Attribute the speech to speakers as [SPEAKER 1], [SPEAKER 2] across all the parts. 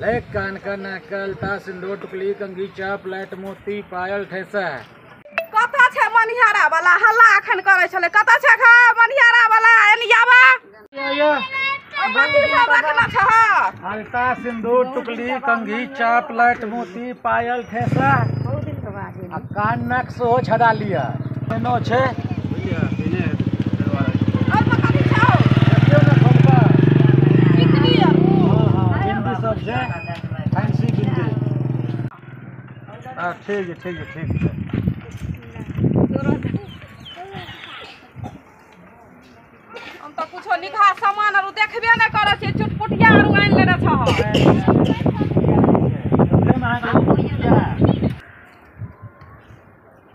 [SPEAKER 1] lake कान का नकल ता सिंदूर टुकली कंगी चाप लाइट मोती पायल ठेसा
[SPEAKER 2] कता छे मनिहारा वाला हल्ला अखन करे छले कता छे खा मनिहारा वाला एनियाबा
[SPEAKER 1] यो
[SPEAKER 2] बाकी सब रखना छ
[SPEAKER 1] हल्का सिंदूर टुकली कंगी चाप लाइट मोती पायल ठेसा आ कान नक सो छड़ा लिया एनो छे
[SPEAKER 2] अब कथि छौ
[SPEAKER 1] देखियो ना खोलबा
[SPEAKER 2] बिंदी
[SPEAKER 1] बिंदी सब छे फैंसी बिंदी हां ठीक है
[SPEAKER 2] हम तो कुछो निघा सामान आरु देखबे नै करे छे चुटपुटिया आरु आइन लेने छ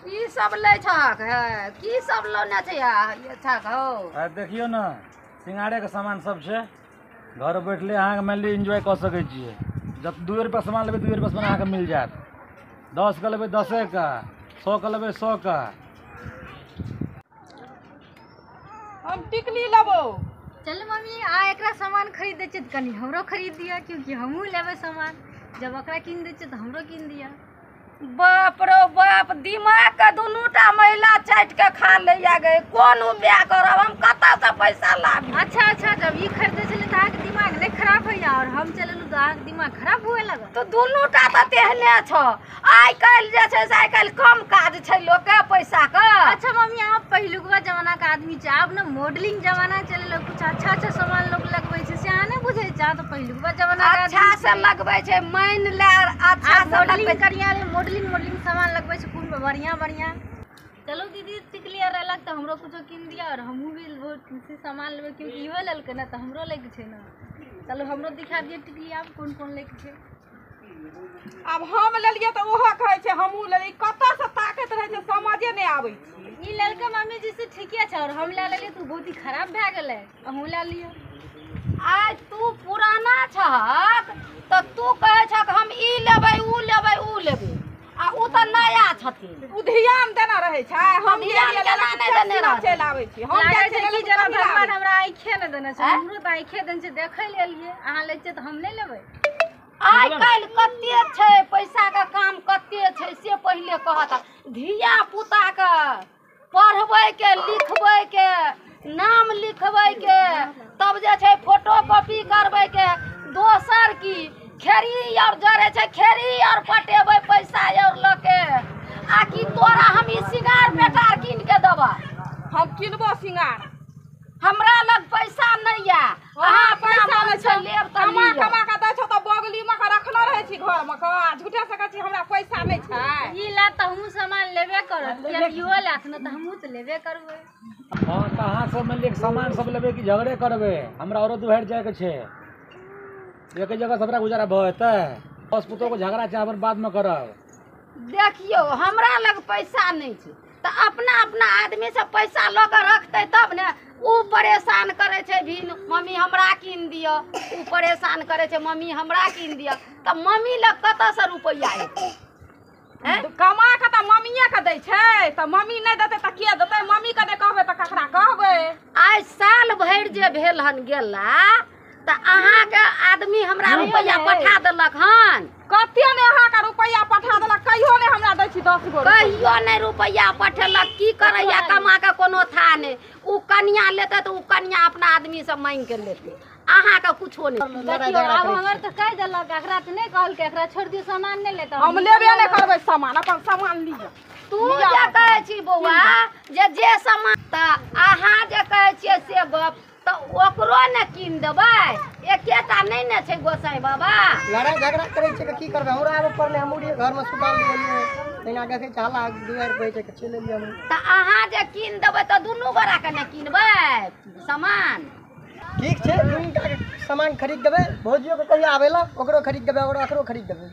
[SPEAKER 3] की सब ले छक है की सब लोने छै ये छक हो
[SPEAKER 1] देखियो ना सिंगारे के सामान सब छे घर बैठले अहाँ के मान ली एंजॉय कर सकै छियै जब 2 रुपया सामान लेबै 2 रुपया सामान अहाँ के मिल जात 10 का लेबै 10 का 100 का लेबै 100 का
[SPEAKER 2] हम टिकली लेबो
[SPEAKER 4] चल मम्मी आ एकरा सामान खरीद दे छ कनी हमरो खरीद दिया क्योंकि हमहू लेबै सामान जब एकरा किन दे छ त हमरो किन दिया
[SPEAKER 3] बाप रो बाप दिमाग का दुनूटा महिला चाट के खा लिया गए कौन ब्याह करब हम कता से पैसा लाबी
[SPEAKER 4] अच्छा जब ई खरीदे छले त आके दिमाग नहीं खराब होया और हम चललु त आके दिमाग खराब हुए लगा
[SPEAKER 3] तो दुनूटा त तेहने छ आइ काल जे छै से आइ काल कम काज छै लोग के पैसा का
[SPEAKER 4] अच्छा मम्मी आप पहिलुकवा जमाना का आदमी छ अब ना मॉडलिंग जमाना चले कुछ अच्छा सामान लोग लगबै छै से आने बुझे जा तो पहिलुकवा जमाना का
[SPEAKER 3] अच्छा से लगबै छै मान ले अच्छा से लगबै
[SPEAKER 4] करिया मॉडलिंग सामान लगबै छै खूब बढ़िया चलो दीदी टिकली आर अलग तो हमरो कुछ किन दिया और हमहू भी वो सामान लेबै क्योंकि इहो लेलकै ना तो हमरो लेके छै ना चलो हमरो दिखा दिए टिकली आप कौन लेके छै
[SPEAKER 2] अब हम लेलिए त ओहो कहै छै हमहू लेली कता से ताकत रहे छै समझे नै आबै छै
[SPEAKER 4] ई ललका मम्मी जी से ठीके छै और हम ले लेली तू बहुत ही खराब भए गेलै हमहू ले लियो
[SPEAKER 3] आज तू पुराना छहक तो तू कहे छक हम ई लेबै ऊ लेबै आ ऊ त नया छथिन
[SPEAKER 2] उ ध्यान देना रहे छै हम
[SPEAKER 3] ध्यान केना नै देने रहे
[SPEAKER 2] चल आबै छी हम
[SPEAKER 4] लागै
[SPEAKER 2] जाय
[SPEAKER 4] छै
[SPEAKER 2] छै
[SPEAKER 4] कि जना भगवान हमरा आँखे न देने छै हमरो त आँखे देने छै देखै लेलिए अहाँ लै छै त हम नै लेबै
[SPEAKER 3] आइ काल्हि कते छै पैसा के काम कते छै से पहिले कहत धिया पुता के पढ़बै के लिखबै के नाम लिखबै के तब जे छै फोटो कॉपी करबै के दोसर की खेरी और जरे छै खेरी और पटेबै पैसा और लके आ कि तोरा हम ई सिंगार बेटार कीन के देबै
[SPEAKER 2] हम किनबो सिंगार
[SPEAKER 3] हमरा लग पैसा नै या अहाँ पैसा नै छै लेब त
[SPEAKER 2] कमा के दै छ त बगली में के रखना रहे छी घर में का झूठे से कहै छी हमरा पैसा नै छै
[SPEAKER 4] ई ला त हमहू सामान लेबे करत इहो लाथ न त हमहू त लेबे करबै
[SPEAKER 1] हां त अहाँ सब में लेके सामान सब लेबै कि झगड़े करबै हमरा औरो दुहर जाय के छै एक जगह सबरा गुजारा भ हेतै बस पुतो को झगड़ा चाहबर बाद में करब
[SPEAKER 3] देखियो हमरा लग पैसा नहीं छै त अपना आदमी से पैसा ल के रखते तब ने ऊ परेशान करे छै भी मम्मी हमरा कीन दियो ऊ परेशान करे छै मम्मी हमरा कीन दियो त मम्मी लग कत से रुपया एतै
[SPEAKER 2] कमा के त मम्मीए के दै छै त मम्मी नै देतै त के देतै मम्मी के नै कहबै त ककरा कहबै
[SPEAKER 3] आइ साल भर जे भेल हन गेला त अहाँ के आदमी हमरा रुपया पठा देलक हन
[SPEAKER 2] कते ने अहाँ के रुपया पठा देलक कहियो ने हमरा दै छी 10 गो
[SPEAKER 3] कहियो नै रुपया पठेलक की करैया कमा के कोनो था नै ऊ कन्या लेते त ऊ कन्या अपना आदमी से मांग के लेते अहाँ के कुछो नै
[SPEAKER 4] देखियो अब हमर त कह देलक एकरा त नै कहल के एकरा छोड़ दियो सामान नै लेता
[SPEAKER 2] हम लेबे नै करबै सामान अपन सामान लिय
[SPEAKER 3] तू जे कहै छी बौआ जे सामान त अहाँ जे कहै छियै से गप त ओकरो ने कीन देबै एकेटा नै ने छै गोसाई बाबा
[SPEAKER 5] लड़ाई झगड़ा करे छै की करबे हमरा आबे पड़ले हम उड़िए घर में सुताल दिए तैना देखे छै हल्ला दुआर पे छै के चले लिया
[SPEAKER 3] त अहाँ जे कीन देबै त दुनू गोरा के ने कीनबै सामान
[SPEAKER 5] ठीक छै दुनू का सामान खरीद देबै भौजियो के कहिया आवेला ओकरो खरीद देबै और एकरो खरीद देबै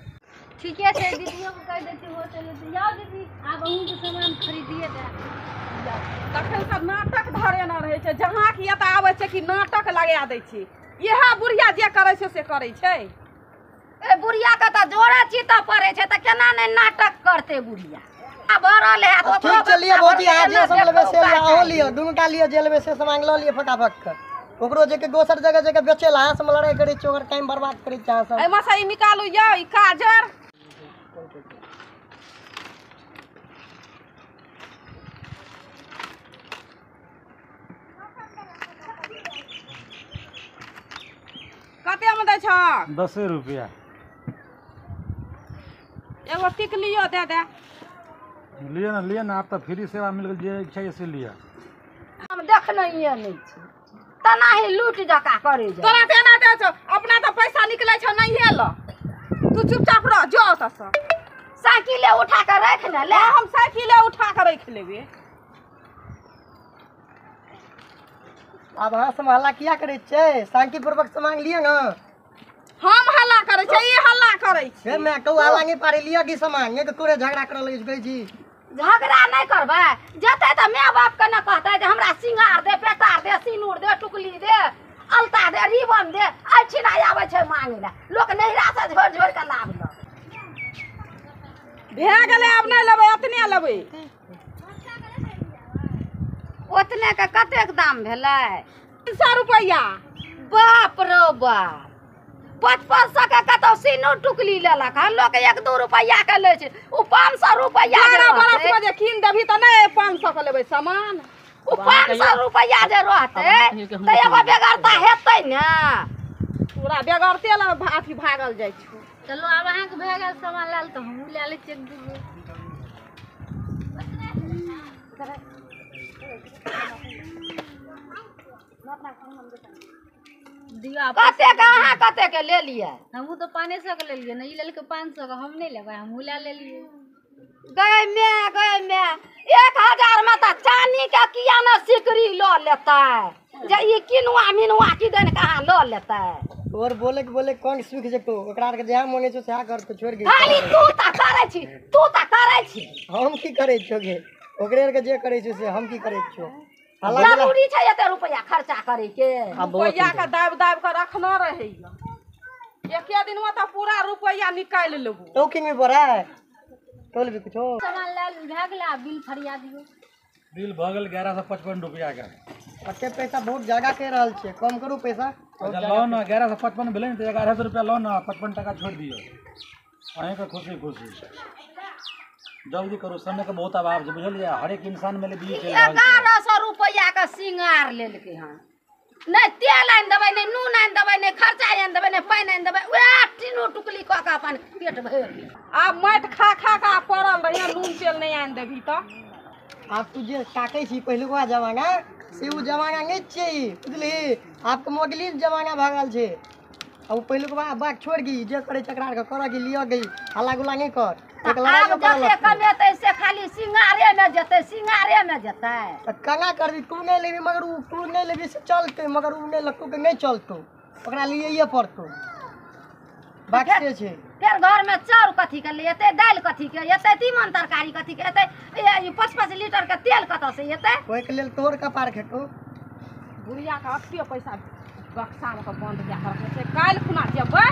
[SPEAKER 4] ठीके छै दीदियो को कह देती हो चलो तो जाओ दीदी आप अहू के सामान खरीदिए दे
[SPEAKER 2] तखन सब नाटक धरे न रहे छै जहाँ कि एत आबै छै कि नाटक लगा दै छै इहा बुढ़िया जे करे छै से करे छै
[SPEAKER 3] ए बुढ़िया के त जोड़ा चीता पड़े छै त केना नै नाटक करते बुढ़िया आ भरल है तो
[SPEAKER 5] ठीक चलिए भौजी आज जे सब लेबे से आओ लियो दुनूटा लियो जे लेबे से सामान ल लियो फटाफट कर ओकरो जे के दोसर जगह बेचे ला से लड़ाई करे छै ओकर टाइम बर्बाद करे छै अहाँ सब
[SPEAKER 2] एहि में से ई निकालू या ई काजर कते में दै छ
[SPEAKER 1] 10 रुपया
[SPEAKER 2] एगो टिकलियो दे दे
[SPEAKER 1] लिए ना आप तो फ्री सेवा मिल गई जे इच्छा इसीलिए
[SPEAKER 3] हम देखनाइए नहीं छी तना ही लूट जका करे जा
[SPEAKER 2] तोरा तेना दे छ अपना तो पैसा निकले छ नहीं ल तू चुपचाप रह जो त
[SPEAKER 3] साइकिल उठा के रख न ले
[SPEAKER 2] हम साइकिल उठा के रख लेबे
[SPEAKER 5] अब अहाँ से हल्ला किया करे छै शांतिपूर्वक सामान लिया ना
[SPEAKER 2] हम हल्ला करे छै ई हल्ला करे छै
[SPEAKER 5] हे मैं कहू हल्ला नहीं पारे लिया की सामान ये तोरे झगड़ा कर लगे गई छी
[SPEAKER 3] झगड़ा नहीं करबे जते त माय बाप के न कहते जे हमरा सिंगार दे पेटार दे सिनूर दे टुकली दे अलता दे रिबन दे अछि ना आवे छै मांगे ला लोक नहिरा से झोर के लाभ ल
[SPEAKER 2] भे गेले अब नहीं लेबे अतने लेबे
[SPEAKER 3] ओतने के कतेक दाम भेलै
[SPEAKER 2] 300 रुपया
[SPEAKER 3] बाप रो बाप 500 के कतौ सिनूर टुकली लेलक हम लोग 1-2 रुपया के ले छै उ 500 रुपया
[SPEAKER 2] 12 बरस में जे कीन देबी त नहीं 500 के लेबे सामान
[SPEAKER 3] उ 500 रुपया जे रहते त एगो बेगरता हेतै ने
[SPEAKER 2] पूरा बेगरते ला अथी भागल जाइ छै
[SPEAKER 4] चलो आब अहाँ के भए गेल सामान लाल तो हमहू ले ले चेक दीजिए दिया
[SPEAKER 3] कते के अहाँ कते के ले लिए
[SPEAKER 4] हमहू तो 500 के ले लिए नहीं ले के 500 का हम नहीं लेबै हमहू ले लिए
[SPEAKER 3] गए में 1000 में त चांदी के किया न सिकरी ल लेता जे ई किनुआ मिनुआ की देन कहां ल लेता
[SPEAKER 5] और बोले के कौन सुख जको ओकरा के जहाँ मांगे छो सहा कर के छोड़ गई
[SPEAKER 3] खाली तू त करे छी
[SPEAKER 5] हम की करे छोगे ओकरे के जे करे छो से हम की करे छो
[SPEAKER 3] जरूरी छै एते रुपया खर्चा करे के
[SPEAKER 2] रुपया के दाब के रखना रहे एके दिन में तो पूरा रुपया निकाल लेबो
[SPEAKER 5] टोकिंग में पड़ा है तोल भी कुछ
[SPEAKER 4] सामान ले भए गेलै बिल फरिया दियो
[SPEAKER 1] बिल भ गेल 1155 रुपया के
[SPEAKER 5] कते पैसा बहुत ज्यादा कह रहल छे कम करू पैसा
[SPEAKER 1] लो ना 1155 भेलै त 1100 रुपया लो ना 55 टका छोड़ दियो अहीं के खुशी जल्दी करो समय के बहुत अभाव छै बुझलिए हर एक इंसान में ले बीच चल रहल छै
[SPEAKER 3] 1100 रुपया के सिंगार लेलकै हां नहीं तेल आनि देबै नहीं नून आनि देबै नहीं खर्चा आनि देबै नहीं पानि आनि देबै उहे तीनू टुकली क के अपन पेट भरि
[SPEAKER 2] आब माटि खा का पड़ल रहिए नून तेल नहीं आनि देबी त
[SPEAKER 5] आप तुझे ताकै छी पहिलुका जमाना से उ जमाना नहीं छे बुझली आपके मोगली जमाना भागल छे अब पहिलुका बात छोड़ गई जे करे चकरार के कर के लिया गई हल्ला गुला नहीं कर एक लड़ाई
[SPEAKER 3] अब जते कमेतै से खाली सिंगारे में जेतै
[SPEAKER 5] त कना करबी तू नहीं लेबी मगर उ तू नहीं लेबी से चलते मगर उ नहीं लकू के नहीं चलतो ओकरा लिए ये पड़तो बात से छे
[SPEAKER 3] फिर घर में चाउर कथी के लेते दाल कथी के एते तीमन तरकारी कथी के एते 5-5 लीटर के तेल कत से एते
[SPEAKER 5] ओइ के लेल तोर कपार खेतो
[SPEAKER 2] बुढ़िया के अत्ते पैसा बक्सा में बंद क्या कर छै काल खुना जेबै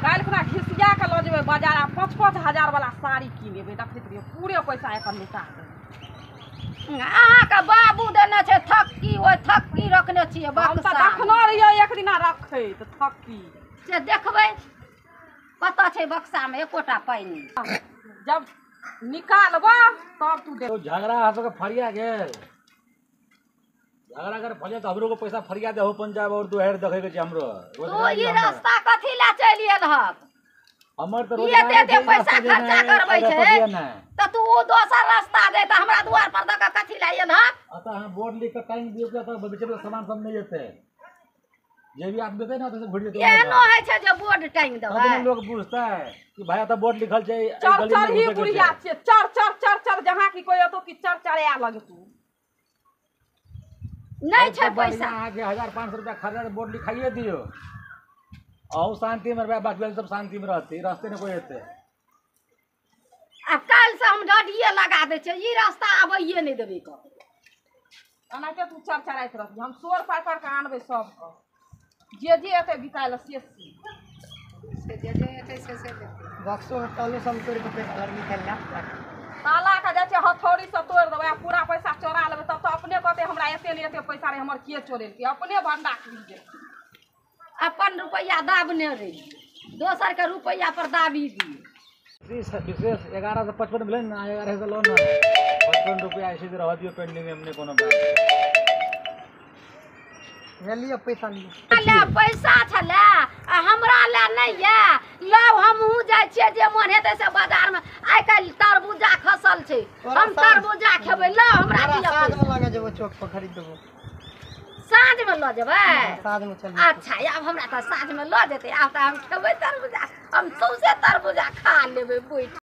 [SPEAKER 2] काल खुना घिसिया के ल जेबै बाजार 5-5 हजार वाला साड़ी कीन लेबै देखैत रहिए पूरे पैसा एकर लुटा देबै
[SPEAKER 3] अहाँ के बाबू देने छै थक्की ओइ थक्की रखने छियै
[SPEAKER 2] हम त
[SPEAKER 3] बक्सा
[SPEAKER 2] रखनो रहिए एक दिना रखै त थक्की
[SPEAKER 3] से देखबै पता छै बक्सा में एकोटा पाइ नहीं
[SPEAKER 2] जब निकालबा तब तू दे
[SPEAKER 1] तो झगड़ा आ सके फरिया गेल झगड़ा कर फरिया तो हमरो को पैसा फरिया दे हो पंजाब और दुहर देखे के छै हमरो
[SPEAKER 3] तो ई रास्ता कथी ला चलि एल हक
[SPEAKER 1] हमर तो
[SPEAKER 3] ये दे पैसा खर्चा करबै छै त तू ओ दोसर रास्ता दे त हमरा द्वार पर दक कथी ला एल हक
[SPEAKER 1] अतः हम बोर्ड लिख के टाइम दियो तो बेचे सामान सब नहीं जेते जे भी आदमी देते ना तो घुड़ जेते
[SPEAKER 3] एहनो है छै जे बोर्ड टाइम देबै
[SPEAKER 1] लोग पूछता है कि भाई तो बोर्ड लिखल छै
[SPEAKER 2] चर ही बुढ़िया छै चर जहां की कोई तो कि चर आ लगतू
[SPEAKER 3] नहीं छै पैसा
[SPEAKER 1] आगे 1500 रुपया खर्चा बोर्ड लिखाइए दियो और शांति में बाकी सब शांति में रहते रास्ते में कोई हेते
[SPEAKER 3] अब काल से हम डडिये लगा दे छै ई रास्ता आबैये नहीं देबे क
[SPEAKER 2] अनाके तू चराइत रहबी हम सोर पार के आनबै सब जे एते बिकाइल से
[SPEAKER 5] बक्सो में तौले सब तोड़ के पैसा निकल ला
[SPEAKER 2] ताला का जाइ छै हथौड़ी से तोड़ देबै आ पूरा पैसा चोरा लेबै तब तो अपने कहते हमरा एते नहीं एते पैसा रे हमर के चोरेलकै अपने भंडा खुल गेल
[SPEAKER 3] अपन रुपया दाबने रही दोसर के रुपया पर दाबी दी
[SPEAKER 1] विशेष 11 से 55 भेलै ना 11 से लो ना 55 रुपया ऐसे रह दियो पेंडिंग में हमने कोनो बात
[SPEAKER 5] ये लियो पैसा लियो
[SPEAKER 3] ले पैसा छले आ हमरा ले नहीं है लब हमहू जाय छियै जे मन हेतै से बाजार में आइ काल्हि तरबूजा खसल छै हम तरबूजा खेबै लब हमरा दिया
[SPEAKER 5] साँझ में लगे जेबो चौक पर खरीद देबो
[SPEAKER 3] साँझ में ल जेबै
[SPEAKER 5] साँझ में चल
[SPEAKER 3] अच्छा अब हमरा त साँझ में ल जेतै आब त हम खेबै तरबूजा हम सौसे तरबूजा खा लेबै बैठ